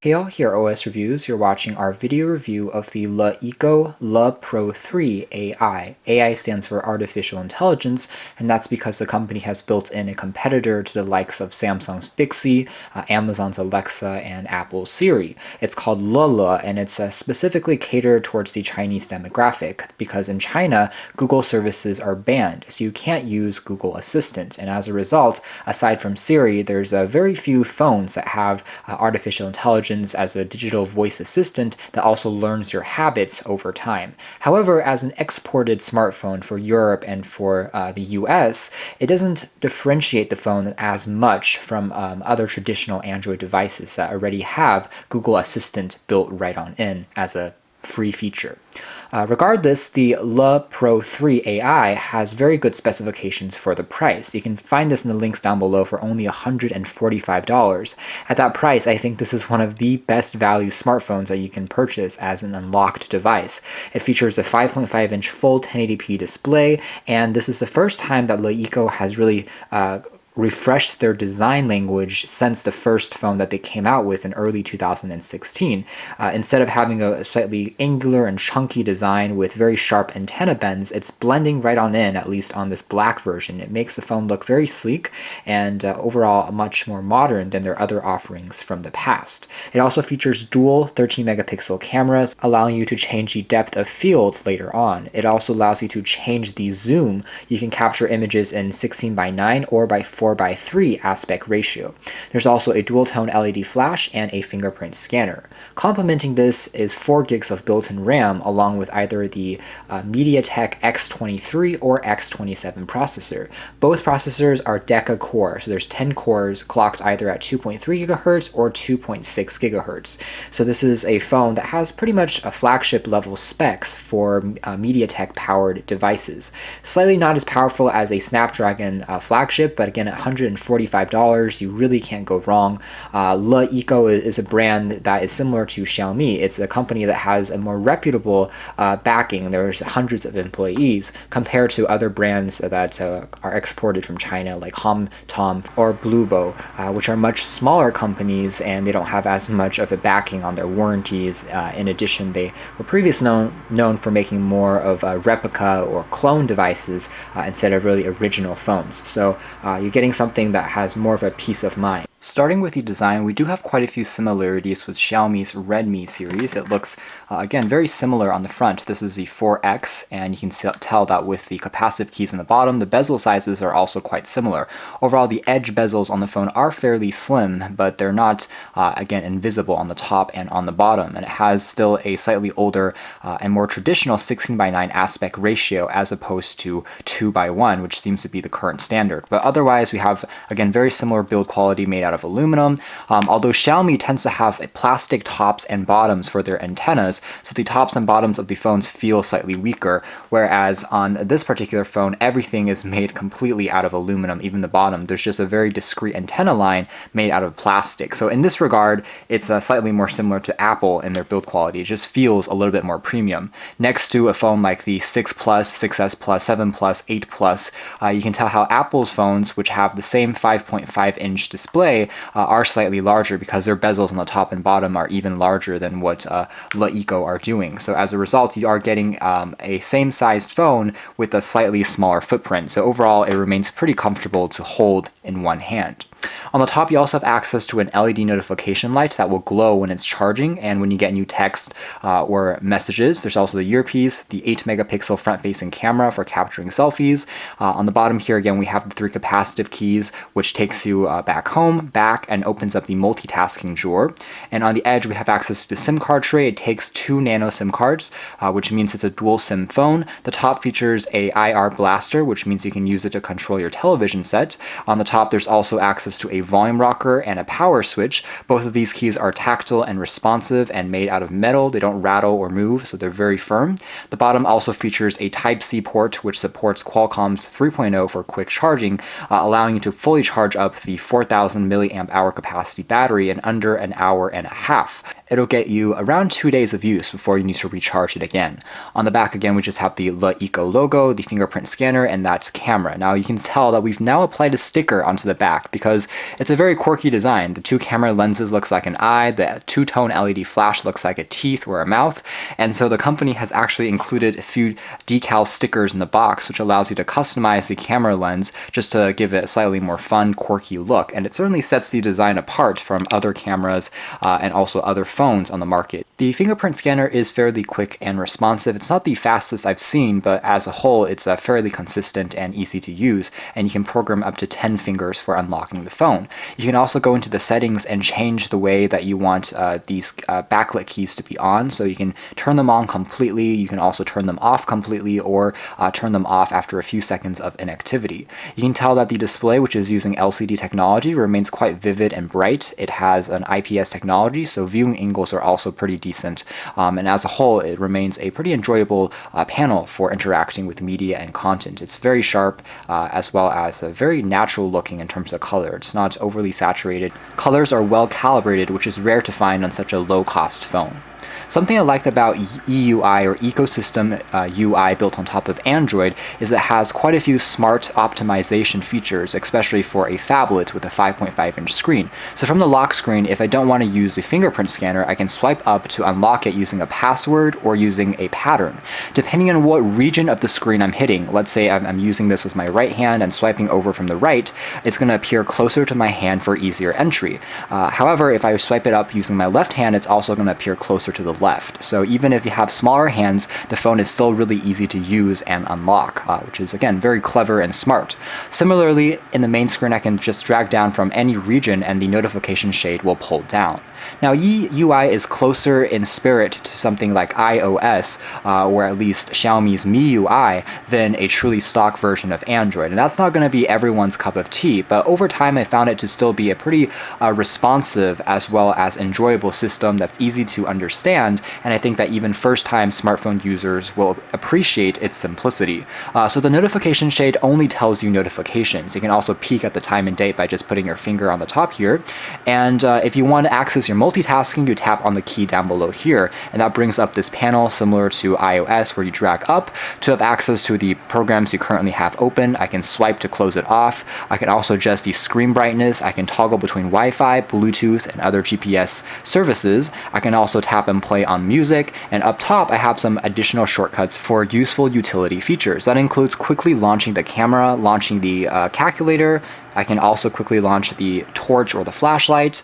Hey all, here are OS Reviews. You're watching our video review of the LeEco Le Pro3 AI. AI stands for Artificial Intelligence, and that's because the company has built in a competitor to the likes of Samsung's Bixby, Amazon's Alexa, and Apple's Siri. It's called Lele, and it's specifically catered towards the Chinese demographic, because in China, Google services are banned, so you can't use Google Assistant, and as a result, aside from Siri, there's very few phones that have artificial intelligence as a digital voice assistant that also learns your habits over time. However, as an exported smartphone for Europe and for the US, it doesn't differentiate the phone as much from other traditional Android devices that already have Google Assistant built right on in as a free feature. Regardless, the Le Pro3 AI has very good specifications for the price. You can find this in the links down below for only $145. At that price, I think this is one of the best value smartphones that you can purchase as an unlocked device. It features a 5.5-inch full 1080p display, and this is the first time that LeEco has really refreshed their design language since the first phone that they came out with in early 2016. Instead of having a slightly angular and chunky design with very sharp antenna bends, it's blending right on in, at least on this black version. It makes the phone look very sleek and overall much more modern than their other offerings from the past. It also features dual 13 megapixel cameras, allowing you to change the depth of field later on. It also allows you to change the zoom. You can capture images in 16:9 or by 4:3 aspect ratio. There's also a dual-tone LED flash and a fingerprint scanner. Complementing this is 4 gigs of built-in RAM along with either the MediaTek X23 or X27 processor. Both processors are Deca core, so there's 10 cores clocked either at 2.3 GHz or 2.6 GHz. So this is a phone that has pretty much a flagship level specs for MediaTek powered devices. Slightly not as powerful as a Snapdragon flagship, but again, at $145, you really can't go wrong. LeEco is a brand that is similar to Xiaomi. It's a company that has a more reputable backing. There's hundreds of employees compared to other brands that are exported from China like HomTom or Bluebo, which are much smaller companies and they don't have as much of a backing on their warranties. In addition, they were previously known for making more of replica or clone devices instead of really original phones. So you're getting something that has more of a peace of mind. Starting with the design, we do have quite a few similarities with Xiaomi's Redmi series. It looks, again, very similar on the front. This is the 4X, and you can tell that with the capacitive keys on the bottom, the bezel sizes are also quite similar. Overall, the edge bezels on the phone are fairly slim, but they're not, again, invisible on the top and on the bottom. And it has still a slightly older and more traditional 16:9 aspect ratio as opposed to 2:1, which seems to be the current standard. But otherwise, we have, again, very similar build quality made out of aluminum, although Xiaomi tends to have plastic tops and bottoms for their antennas, so the tops and bottoms of the phones feel slightly weaker, whereas on this particular phone, everything is made completely out of aluminum, even the bottom. There's just a very discrete antenna line made out of plastic. So in this regard, it's slightly more similar to Apple in their build quality. It just feels a little bit more premium. Next to a phone like the 6 Plus, 6S Plus, 7 Plus, 8 Plus, you can tell how Apple's phones, which have the same 5.5-inch display, are slightly larger because their bezels on the top and bottom are even larger than what LeEco are doing. So as a result, you are getting a same-sized phone with a slightly smaller footprint. So overall, it remains pretty comfortable to hold in one hand. On the top, you also have access to an LED notification light that will glow when it's charging and when you get new text or messages. There's also the earpiece, the 8-megapixel front-facing camera for capturing selfies. On the bottom here, again, we have the 3 capacitive keys, which takes you back home, back, and opens up the multitasking drawer. And on the edge, we have access to the SIM card tray. It takes 2 Nano SIM cards, which means it's a dual SIM phone. The top features a IR blaster, which means you can use it to control your television set. On the top, there's also access to a volume rocker and a power switch. Both of these keys are tactile and responsive and made out of metal. They don't rattle or move, so they're very firm. The bottom also features a Type-C port, which supports Qualcomm's 3.0 for quick charging, allowing you to fully charge up the 4,000 milliamp hour capacity battery in under an hour and a half. It'll get you around 2 days of use before you need to recharge it again. On the back, again, we just have the LeEco logo, the fingerprint scanner, and that camera. Now you can tell that we've now applied a sticker onto the back because because it's a very quirky design. The two camera lenses looks like an eye, the two-tone LED flash looks like a teeth or a mouth, and so the company has actually included a few decal stickers in the box, which allows you to customize the camera lens just to give it a slightly more fun, quirky look, and it certainly sets the design apart from other cameras and also other phones on the market. The fingerprint scanner is fairly quick and responsive. It's not the fastest I've seen, but as a whole, it's fairly consistent and easy to use, and you can program up to 10 fingers for unlocking the phone. You can also go into the settings and change the way that you want these backlit keys to be on, so you can turn them on completely, you can also turn them off completely, or turn them off after a few seconds of inactivity. You can tell that the display, which is using LCD technology, remains quite vivid and bright. It has an IPS technology, so viewing angles are also pretty decent, and as a whole, it remains a pretty enjoyable panel for interacting with media and content. It's very sharp, as well as very natural looking in terms of color. It's not overly saturated. Colors are well calibrated, which is rare to find on such a low-cost phone. Something I liked about EUI, or Ecosystem UI, built on top of Android is it has quite a few smart optimization features, especially for a phablet with a 5.5-inch screen. So from the lock screen, if I don't want to use the fingerprint scanner, I can swipe up to unlock it using a password or using a pattern. Depending on what region of the screen I'm hitting, let's say I'm using this with my right hand and swiping over from the right, it's going to appear closer to my hand for easier entry. However, if I swipe it up using my left hand, it's also going to appear closer to the left. So even if you have smaller hands, the phone is still really easy to use and unlock, which is again very clever and smart. Similarly, in the main screen, I can just drag down from any region and the notification shade will pull down. Now, EUI is closer in spirit to something like iOS, or at least Xiaomi's MIUI, than a truly stock version of Android. And that's not going to be everyone's cup of tea, but over time I found it to still be a pretty responsive as well as enjoyable system that's easy to understand, and I think that even first-time smartphone users will appreciate its simplicity. So the notification shade only tells you notifications. You can also peek at the time and date by just putting your finger on the top here, and if you want to access your multitasking, you tap on the key down below here, and that brings up this panel similar to iOS where you drag up to have access to the programs you currently have open. I can swipe to close it off. I can also adjust the screen brightness. I can toggle between Wi-Fi, Bluetooth, and other GPS services. I can also tap and play on music, and up top I have some additional shortcuts for useful utility features. That includes quickly launching the camera, launching the calculator. I can also quickly launch the torch or the flashlight.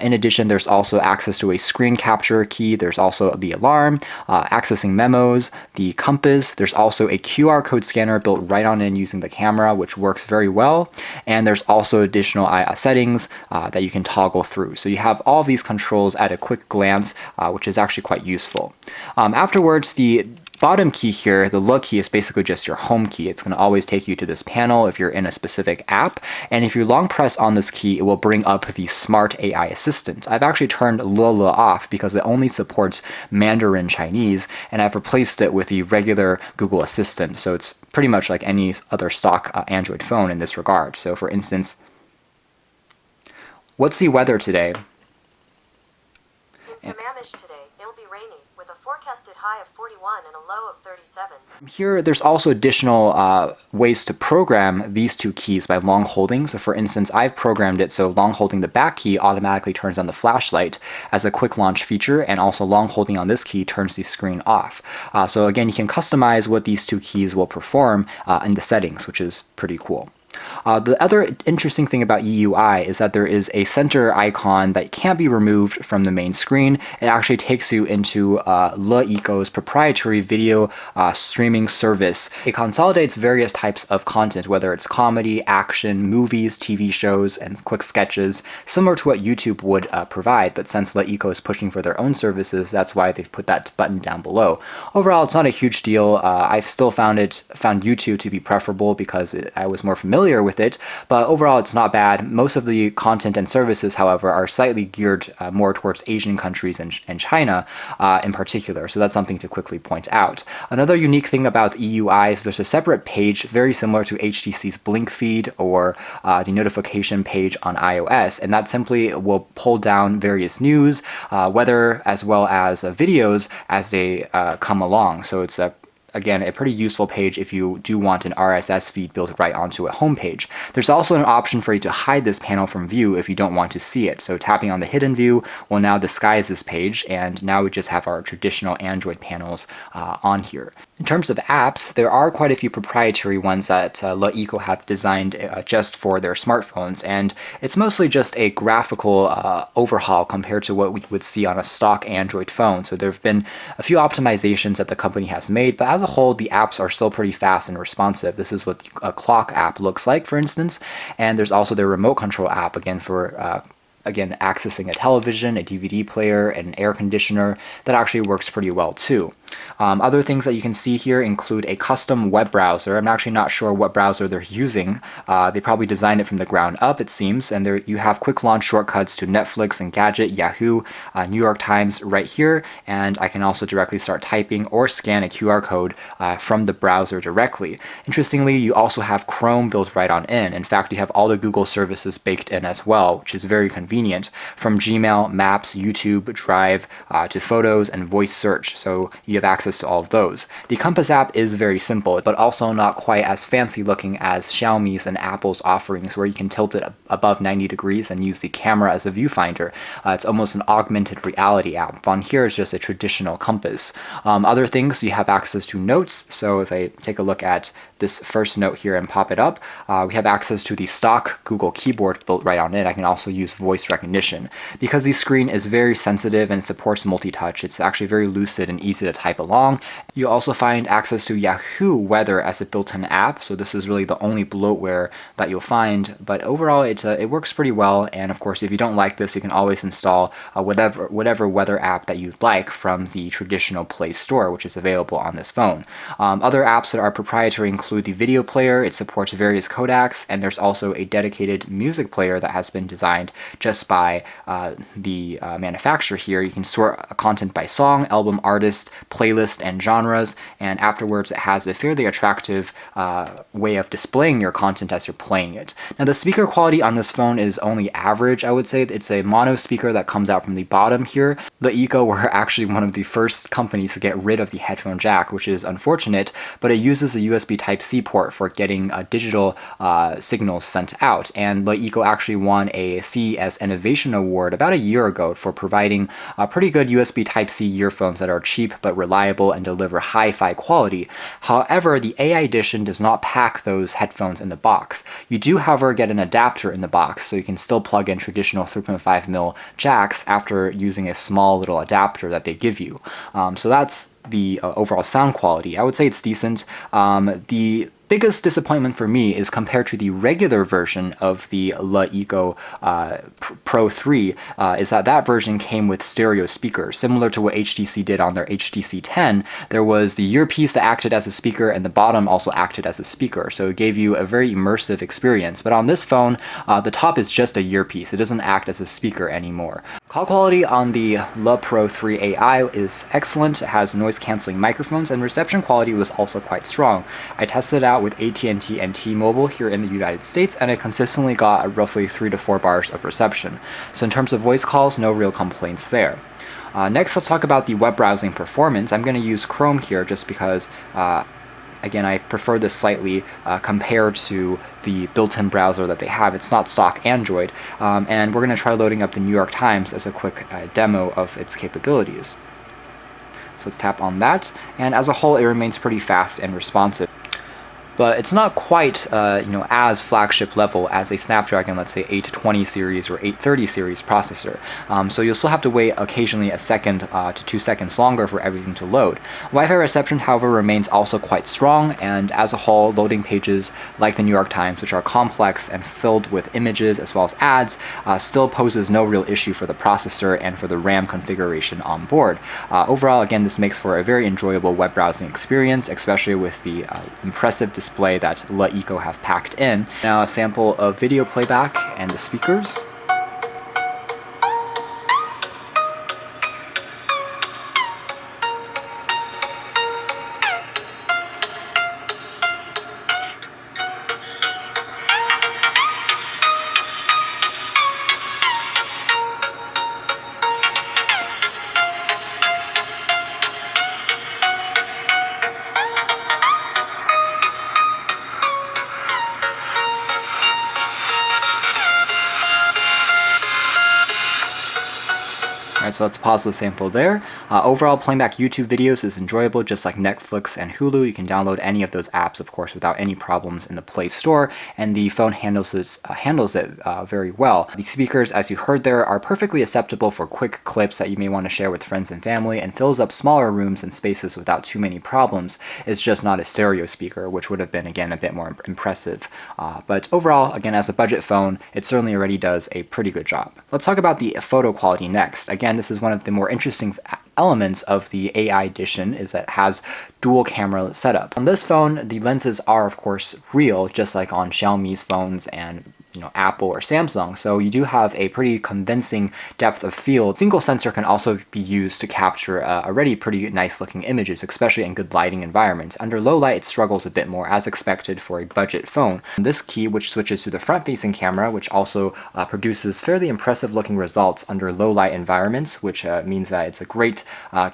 In addition, there's also access to a screen capture key. There's also the alarm, accessing memos, the compass. There's also a QR code scanner built right on in using the camera, which works very well. And there's also additional settings that you can toggle through. So you have all of these controls at a quick glance, which is actually quite useful. Afterwards, the bottom key here, the look key, is basically just your home key. It's going to always take you to this panel if you're in a specific app, and if you long press on this key, it will bring up the Smart AI Assistant. I've actually turned Lele off because it only supports Mandarin Chinese, and I've replaced it with the regular Google Assistant, so it's pretty much like any other stock Android phone in this regard. So for instance, what's the weather today? It's Sammamish today. It'll be rainy, with a forecasted high of 41 and a low of 37. Here, there's also additional ways to program these two keys by long holding. So for instance, I've programmed it so long holding the back key automatically turns on the flashlight as a quick launch feature, and also long holding on this key turns the screen off. So again, you can customize what these two keys will perform in the settings, which is pretty cool. The other interesting thing about EUI is that there is a center icon that can't be removed from the main screen. It actually takes you into LeEco's proprietary video streaming service. It consolidates various types of content, whether it's comedy, action, movies, TV shows, and quick sketches, similar to what YouTube would provide, but since LeEco is pushing for their own services, that's why they've put that button down below. Overall, it's not a huge deal. I've still found YouTube to be preferable because I was more familiar with it, but overall it's not bad. Most of the content and services, however, are slightly geared more towards Asian countries and China in particular, so that's something to quickly point out. Another unique thing about EUI is there's a separate page very similar to HTC's Blink feed or the notification page on iOS, and that simply will pull down various news, weather, as well as videos as they come along. So it's again, a pretty useful page if you do want an RSS feed built right onto a homepage. There's also an option for you to hide this panel from view if you don't want to see it. So tapping on the hidden view will now disguise this page, and now we just have our traditional Android panels on here. In terms of apps, there are quite a few proprietary ones that LeEco have designed just for their smartphones, and it's mostly just a graphical overhaul compared to what we would see on a stock Android phone. So there have been a few optimizations that the company has made, but as a whole, the apps are still pretty fast and responsive. This is what a clock app looks like, for instance, and there's also their remote control app, again, for again, accessing a television, a DVD player, an air conditioner. That actually works pretty well too. Other things that you can see here include a custom web browser. I'm actually not sure what browser they're using. They probably designed it from the ground up, it seems, and there you have quick launch shortcuts to Netflix, Engadget, Yahoo, New York Times right here, and I can also directly start typing or scan a QR code from the browser directly. Interestingly, you also have Chrome built right on in. In fact, you have all the Google services baked in as well, which is very convenient, from Gmail, Maps, YouTube, Drive, to Photos and voice search. So you have access to all of those. The Compass app is very simple, but also not quite as fancy looking as Xiaomi's and Apple's offerings, where you can tilt it above 90 degrees and use the camera as a viewfinder. It's almost an augmented reality app. On here is just a traditional compass. Other things, you have access to notes. So if I take a look at this first note here and pop it up, we have access to the stock Google keyboard built right on it. I can also use voice recognition. Because the screen is very sensitive and supports multi-touch, it's actually very lucid and easy to type along. You also find access to Yahoo Weather as a built-in app, so this is really the only bloatware that you'll find, but overall it works pretty well. And of course, if you don't like this, you can always install whatever weather app that you'd like from the traditional Play Store, which is available on this phone. Other apps that are proprietary include the video player. It supports various codecs, and there's also a dedicated music player that has been designed just by the manufacturer here. You can sort content by song, album, artist, playlist, and genres, and afterwards it has a fairly attractive way of displaying your content as you're playing it. Now, the speaker quality on this phone is only average, I would say. It's a mono speaker that comes out from the bottom here. LeEco were actually one of the first companies to get rid of the headphone jack, which is unfortunate, but it uses a USB Type-C port for getting digital signals sent out, and LeEco actually won a CES Innovation Award about a year ago for providing pretty good USB Type-C earphones that are cheap but reliable and deliver hi-fi quality. However, the AI edition does not pack those headphones in the box. You do, however, get an adapter in the box, so you can still plug in traditional 3.5mm jacks after using a small little adapter that they give you. So that's the overall sound quality. I would say it's decent. The biggest disappointment for me is compared to the regular version of the LeEco Pro3 is that version came with stereo speakers. Similar to what HTC did on their HTC 10, there was the earpiece that acted as a speaker, and the bottom also acted as a speaker, so it gave you a very immersive experience. But on this phone, the top is just a earpiece. It doesn't act as a speaker anymore. Call quality on the Le Pro3 A.I is excellent. It has noise-canceling microphones, and reception quality was also quite strong. I tested it out with AT&T and T-Mobile here in the United States, and it consistently got roughly 3 to 4 bars of reception. So in terms of voice calls, no real complaints there. Next, let's talk about the web browsing performance. I'm going to use Chrome here just because again, I prefer this slightly compared to the built-in browser that they have. It's not stock Android, and we're going to try loading up the New York Times as a quick demo of its capabilities. So let's tap on that, and as a whole, it remains pretty fast and responsive. But it's not quite as flagship level as a Snapdragon, let's say 820 series or 830 series processor. So you'll still have to wait occasionally a second to 2 seconds longer for everything to load. Wi-Fi reception, however, remains also quite strong, and as a whole, loading pages like the New York Times, which are complex and filled with images as well as ads, still poses no real issue for the processor and for the RAM configuration on board. Overall, again, this makes for a very enjoyable web browsing experience, especially with the impressive display that LeEco have packed in. Now a sample of video playback and the speakers. Alright, so let's pause the sample there. Overall, playing back YouTube videos is enjoyable, just like Netflix and Hulu. You can download any of those apps, of course, without any problems in the Play Store, and the phone handles it very well. The speakers, as you heard there, are perfectly acceptable for quick clips that you may want to share with friends and family, and fills up smaller rooms and spaces without too many problems. It's just not a stereo speaker, which would have been, again, a bit more impressive. But overall, again, as a budget phone, it certainly already does a pretty good job. Let's talk about the photo quality next. Again, this is one of the more interesting elements of the AI edition, is that it has dual camera setup. On this phone, the lenses are of course real, just like on Xiaomi's phones and Apple or Samsung, so you do have a pretty convincing depth of field. Single sensor can also be used to capture already pretty nice looking images, especially in good lighting environments. Under low light, it struggles a bit more, as expected for a budget phone. This key, which switches to the front-facing camera, which also produces fairly impressive looking results under low light environments, which means that it's a great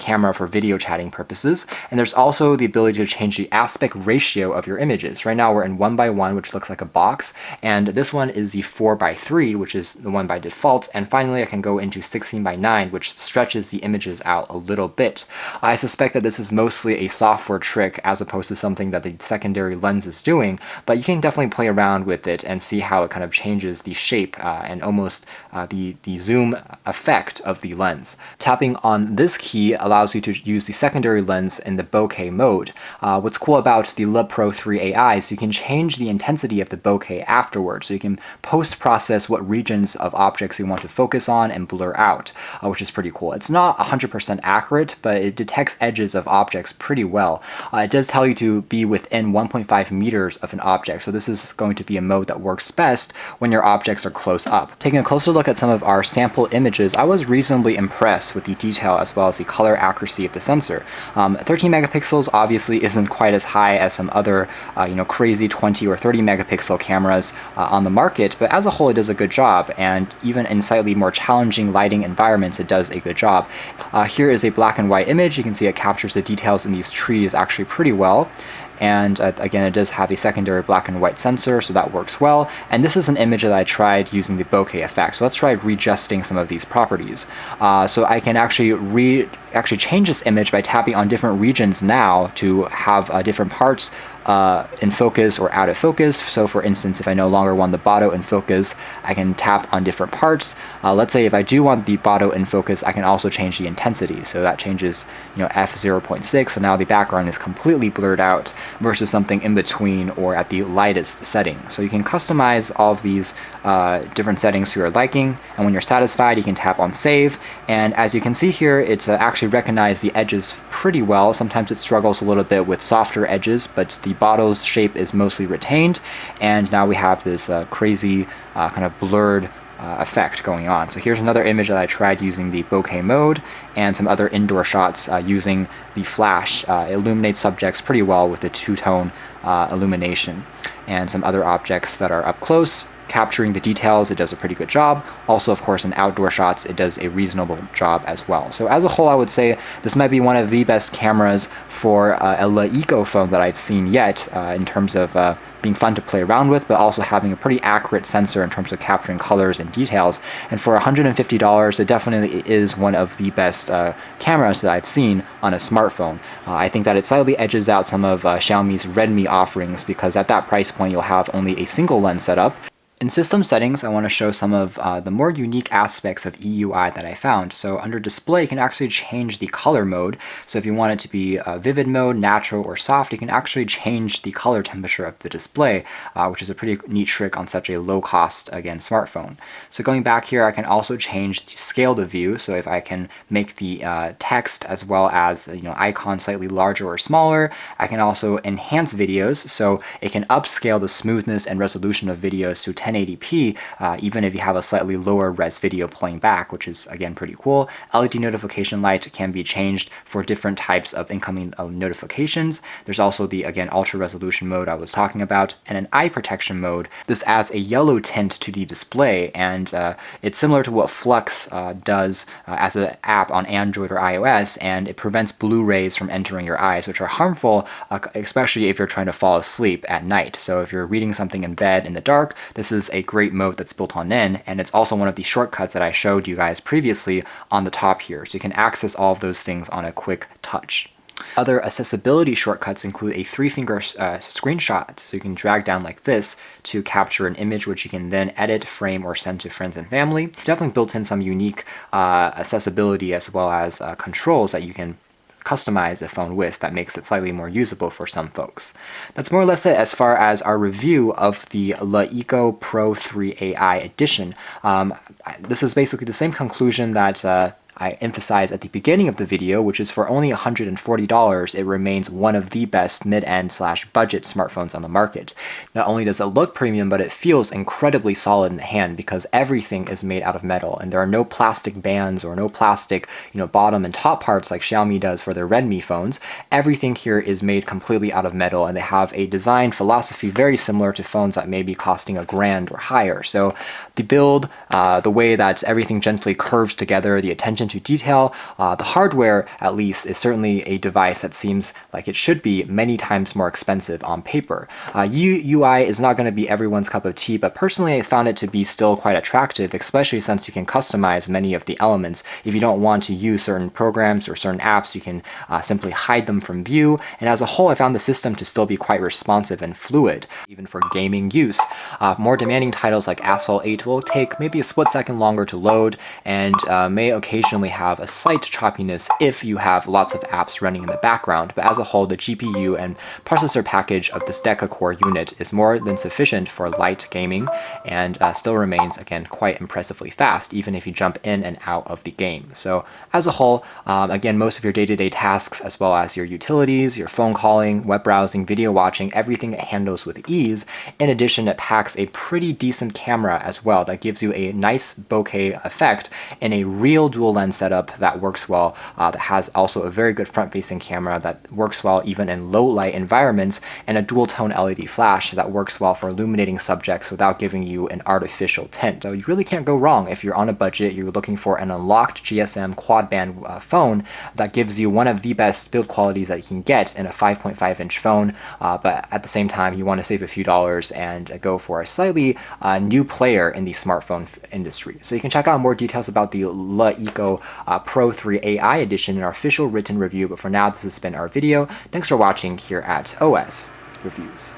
camera for video chatting purposes. And there's also the ability to change the aspect ratio of your images. Right now we're in 1:1, which looks like a box, and this one is the 4:3, which is the one by default. And finally, I can go into 16:9, which stretches the images out a little bit. I suspect that this is mostly a software trick as opposed to something that the secondary lens is doing, but you can definitely play around with it and see how it kind of changes the shape and almost the zoom effect of the lens. Tapping on this key allows you to use the secondary lens in the bokeh mode. What's cool about the Le Pro3 A.I is you can change the intensity of the bokeh afterwards, so you can post-process what regions of objects you want to focus on and blur out, which is pretty cool. It's not 100% accurate, but it detects edges of objects pretty well. It does tell you to be within 1.5 meters of an object, so this is going to be a mode that works best when your objects are close up. Taking a closer look at some of our sample images, I was reasonably impressed with the detail as well as the color accuracy of the sensor. 13 megapixels obviously isn't quite as high as some other crazy 20 or 30 megapixel cameras on the market, but as a whole it does a good job, and even in slightly more challenging lighting environments it does a good job. Here is a black and white image. You can see it captures the details in these trees actually pretty well. And again, it does have a secondary black and white sensor, so that works well. And this is an image that I tried using the bokeh effect. So let's try readjusting some of these properties. So I can actually change this image by tapping on different regions now to have different parts in focus or out of focus. So for instance, if I no longer want the bottle in focus, I can tap on different parts. Let's say if I do want the bottle in focus, I can also change the intensity. So that changes f0.6, so now the background is completely blurred out versus something in between or at the lightest setting. So you can customize all of these different settings to your liking, and when you're satisfied you can tap on save, and as you can see here, it actually recognizes the edges pretty well. Sometimes it struggles a little bit with softer edges, but the bottle's shape is mostly retained, and now we have this crazy kind of blurred effect going on. So here's another image that I tried using the bokeh mode, and some other indoor shots using the flash. It illuminates subjects pretty well with the two-tone illumination, and some other objects that are up close. Capturing the details, it does a pretty good job. Also, of course, in outdoor shots, it does a reasonable job as well. So as a whole, I would say this might be one of the best cameras for a LeEco phone that I've seen yet, in terms of being fun to play around with, but also having a pretty accurate sensor in terms of capturing colors and details. And for $150, it definitely is one of the best cameras that I've seen on a smartphone. I think that it slightly edges out some of Xiaomi's Redmi offerings, because at that price point, you'll have only a single lens setup. In system settings, I want to show some of the more unique aspects of EUI that I found. So under display, you can actually change the color mode. So if you want it to be vivid mode, natural, or soft, you can actually change the color temperature of the display, which is a pretty neat trick on such a low cost, again, smartphone. So going back here, I can also change to scale the view. So if I can make the text as well as icon slightly larger or smaller, I can also enhance videos. So it can upscale the smoothness and resolution of videos to 1080p, even if you have a slightly lower res video playing back, which is again pretty cool. LED notification light can be changed for different types of incoming notifications. There's also the, again, ultra resolution mode I was talking about, and an eye protection mode. This adds a yellow tint to the display, and it's similar to what Flux does as an app on Android or iOS, and it prevents blue rays from entering your eyes, which are harmful, especially if you're trying to fall asleep at night. So if you're reading something in bed in the dark, this is is a great mode that's built on N, and it's also one of the shortcuts that I showed you guys previously on the top here. So you can access all of those things on a quick touch. Other accessibility shortcuts include a 3-finger screenshot, so you can drag down like this to capture an image which you can then edit, frame, or send to friends and family. Definitely built in some unique accessibility as well as controls that you can customize a phone with that makes it slightly more usable for some folks. That's more or less it as far as our review of the LeEco Pro3 A.I edition. This is basically the same conclusion that I emphasized at the beginning of the video, which is for only $140, it remains one of the best mid-end / budget smartphones on the market. Not only does it look premium, but it feels incredibly solid in the hand because everything is made out of metal and there are no plastic bands or no plastic, bottom and top parts like Xiaomi does for their Redmi phones. Everything here is made completely out of metal, and they have a design philosophy very similar to phones that may be costing $1,000 or higher. So the build, the way that everything gently curves together, the attention to detail, the hardware at least is certainly a device that seems like it should be many times more expensive on paper. UI is not going to be everyone's cup of tea, but personally I found it to be still quite attractive, especially since you can customize many of the elements. If you don't want to use certain programs or certain apps, you can simply hide them from view, and as a whole I found the system to still be quite responsive and fluid, even for gaming use. More demanding titles like Asphalt 8 will take maybe a split second longer to load and may occasionally have a slight choppiness if you have lots of apps running in the background, but as a whole the GPU and processor package of this Deca core unit is more than sufficient for light gaming and still remains, again, quite impressively fast even if you jump in and out of the game. So as a whole, again, most of your day-to-day tasks as well as your utilities, your phone calling, web browsing, video watching, everything it handles with ease. In addition, it packs a pretty decent camera as well that gives you a nice bokeh effect in a real dual lens setup that works well, that has also a very good front-facing camera that works well even in low light environments, and a dual tone LED flash that works well for illuminating subjects without giving you an artificial tint. So you really can't go wrong if you're on a budget, you're looking for an unlocked GSM quad-band phone that gives you one of the best build qualities that you can get in a 5.5-inch phone, but at the same time you want to save a few dollars and go for a slightly new player in the smartphone industry. So you can check out more details about the LeEco Pro3 A.I edition in our official written review, but for now this has been our video. Thanks for watching here at OS Reviews.